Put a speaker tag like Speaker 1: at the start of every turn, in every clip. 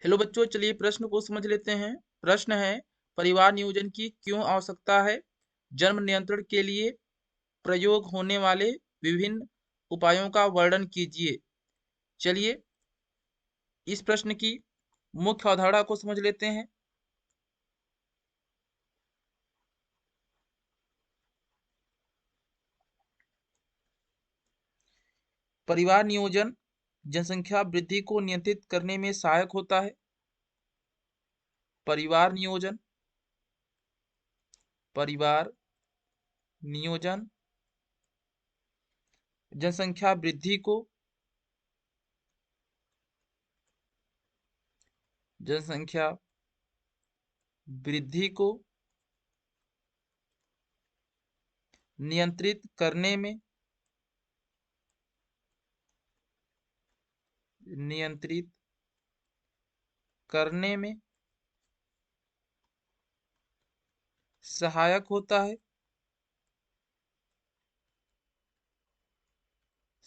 Speaker 1: Hello बच्चों, चलिए प्रश्न को समझ लेते हैं। प्रश्न है, परिवार नियोजन की क्यों आवश्यकता है? जन्म नियंत्रण के लिए प्रयोग होने वाले विभिन्न उपायों का वर्णन कीजिए। चलिए इस प्रश्न की मुख्य अवधारणा को समझ लेते हैं। परिवार नियोजन जनसंख्या वृद्धि को नियंत्रित करने में सहायक होता है। परिवार नियोजन जनसंख्या वृद्धि को नियंत्रित करने में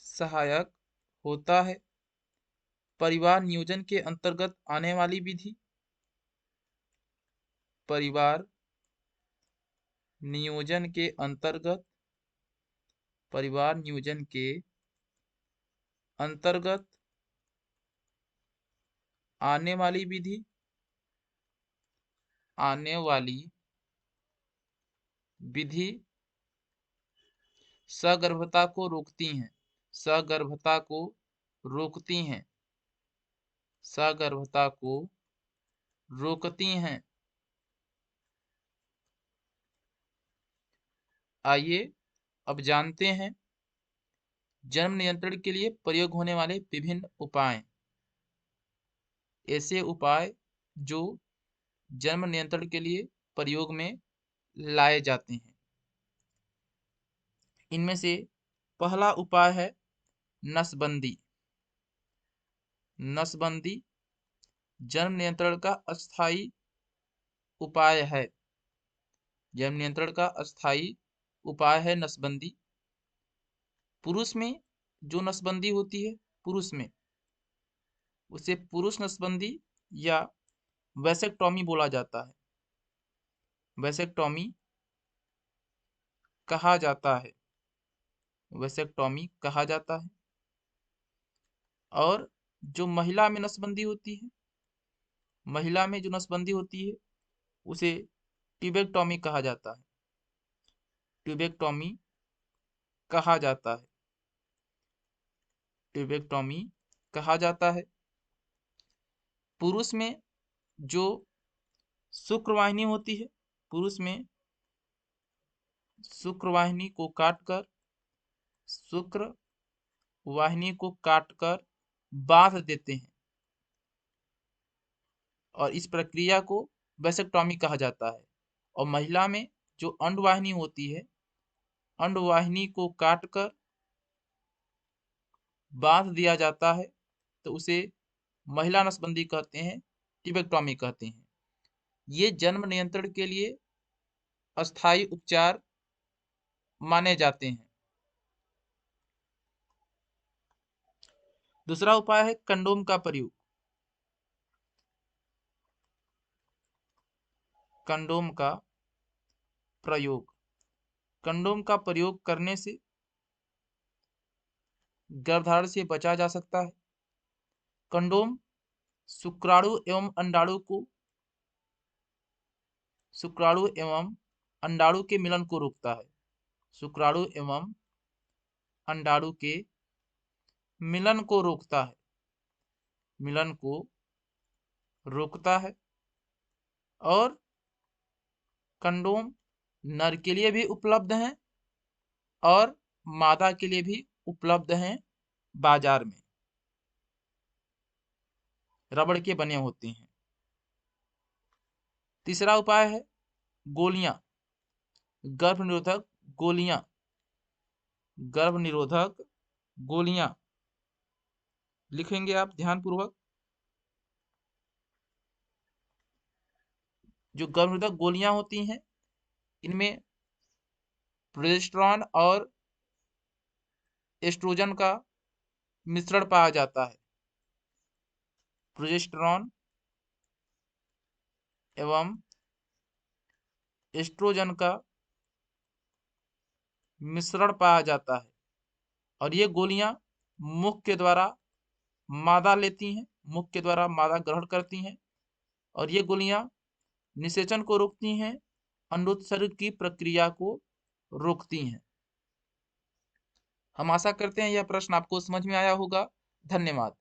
Speaker 1: सहायक होता है। परिवार नियोजन के अंतर्गत आने वाली विधि। परिवार नियोजन के अंतर्गत आने वाली विधि सगर्भता को रोकती हैं। सगर्भता को रोकती हैं। आइए अब जानते हैं जन्म नियंत्रण के लिए प्रयोग होने वाले विभिन्न उपाय। ऐसे उपाय जो जन्म नियंत्रण के लिए प्रयोग में लाए जाते हैं। इनमें से पहला उपाय है नसबंदी। नसबंदी जन्म नियंत्रण का अस्थायी उपाय है। जन्म नियंत्रण का अस्थायी उपाय है नसबंदी। पुरुष में जो नसबंदी होती है, पुरुष में उसे पुरुष नसबंदी या वैसेक्टॉमी बोला जाता है। वैसेक्टॉमी कहा जाता है। और जो महिला में नसबंदी होती है, उसे ट्यूबेक्टॉमी कहा जाता है। ट्यूबेक्टॉमी कहा जाता है। पुरुष में जो शुक्रवाहिनी होती है, पुरुष में शुक्रवाहिनी को काटकर बांध देते हैं और इस प्रक्रिया को वैसेक्टॉमी कहा जाता है। और महिला में जो अंडवाहिनी होती है, अंडवाहिनी को काटकर बांध दिया जाता है, तो उसे महिला नसबंदी कहते हैं, ट्यूबेक्टॉमी कहते हैं। ये जन्म नियंत्रण के लिए अस्थायी उपचार माने जाते हैं। दूसरा उपाय है कंडोम का प्रयोग। कंडोम का प्रयोग करने से गर्भधारण से बचा जा सकता है। कंडोम शुक्राणु एवं अंडाणु के मिलन को रोकता है। शुक्राणु एवं अंडाणु के मिलन को रोकता है। और कंडोम नर के लिए भी उपलब्ध हैं और मादा के लिए भी उपलब्ध हैं। बाजार में रबड़ के बने होते हैं। तीसरा उपाय है गोलियां, गर्भ निरोधक गोलियां। लिखेंगे आप ध्यानपूर्वक। जो गर्भ निरोधक गोलियां होती हैं, इनमें प्रोजेस्टेरॉन और एस्ट्रोजन का मिश्रण पाया जाता है। प्रोजेस्टेरॉन एवं एस्ट्रोजन का मिश्रण पाया जाता है और ये गोलियां मुख के द्वारा मादा लेती हैं, मुख के द्वारा मादा ग्रहण करती हैं और ये गोलियां निषेचन को रोकती हैं, अनुत्सर्ग की प्रक्रिया को रोकती हैं। हम आशा करते हैं यह प्रश्न आपको समझ में आया होगा। धन्यवाद।